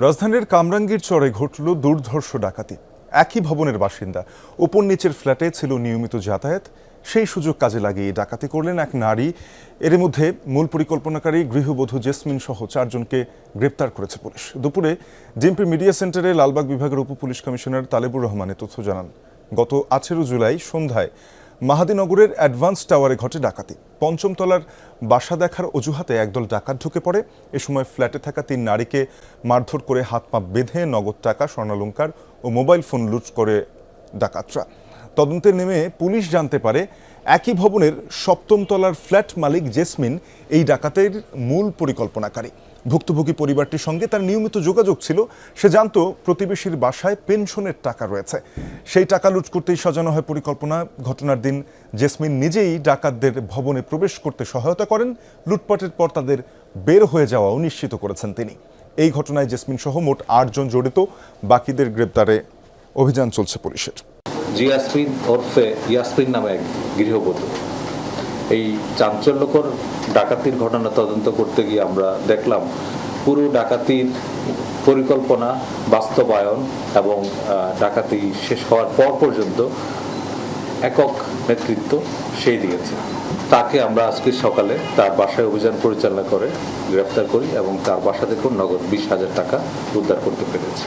রাজধানীর কামরাঙ্গীর চরে ঘটল দুর্ধর্ষ ডাকাতি। একই ভবনের বাসিন্দা, উপর নিচের ফ্ল্যাটে ছিল নিয়মিত যাতায়াত। সেই সুযোগ কাজে লাগিয়ে ডাকাতি করলেন এক নারী। এর মধ্যে মূল পরিকল্পনাকারী গৃহবধূ জেসমিন সহ 4 জনকে গ্রেপ্তার করেছে পুলিশ। দুপুরে ডিএমপি মিডিয়া সেন্টারে লালবাগ বিভাগের উপপুলিশ কমিশনার তালেবুর রহমান তথ্য জানান। গত 18 জুলাই সন্ধ্যায় মাহাদিনগরের অ্যাডভান্স টাওয়ারে ঘটে ডাকাতি। 5ম তলার বাসা দেখার অজুহাতে একদল ডাকাত ঢুকে পড়ে। এ সময় ফ্ল্যাটে থাকা 3 নারীকে মারধর করে হাত পা বেঁধে নগদ টাকা, স্বর্ণালংকার ও মোবাইল ফোন লুট করে ডাকাতরা। তদন্তে নেমে পুলিশ জানতে পারে একই ভবনের 7ম তলার ফ্ল্যাট মালিক জেসমিন এই ডাকাতের মূল পরিকল্পনাকারী। ভুক্তভোগী পরিবারটির সঙ্গে তার নিয়মিত যোগাযোগ ছিল। সে জানতো প্রতিবেশীর বাসায় পেনশনের টাকা রয়েছে। সেই টাকা লুট করতেই সাজানো হয় পরিকল্পনা। ঘটনার দিন জেসমিন নিজেই ডাকাতদের ভবনে প্রবেশ করতে সহায়তা করেন। লুটপাটের পর তাদের বের হয়ে যাওয়াও নিশ্চিত করেছেন তিনি। এই ঘটনায় জেসমিন সহ মোট 8 জন জড়িত। বাকিদের গ্রেপ্তারে অভিযান চলছে পুলিশের। জিয়াসমিন ওরফে ইয়াসমিন নামে এক গৃহবধূ এই চাঞ্চল্যকর ডাকাতির ঘটনা তদন্ত করতে গিয়ে আমরা দেখলাম পুরো ডাকাতির পরিকল্পনা, বাস্তবায়ন এবং ডাকাতি শেষ হওয়ার পর পর্যন্ত একক নেতৃত্ব সেই দিয়েছে। তাকে আমরা আজকে সকালে তার বাসায় অভিযান পরিচালনা করে গ্রেফতার করি এবং তার বাসা থেকে নগদ 20,000 টাকা উদ্ধার করতে পেরেছি।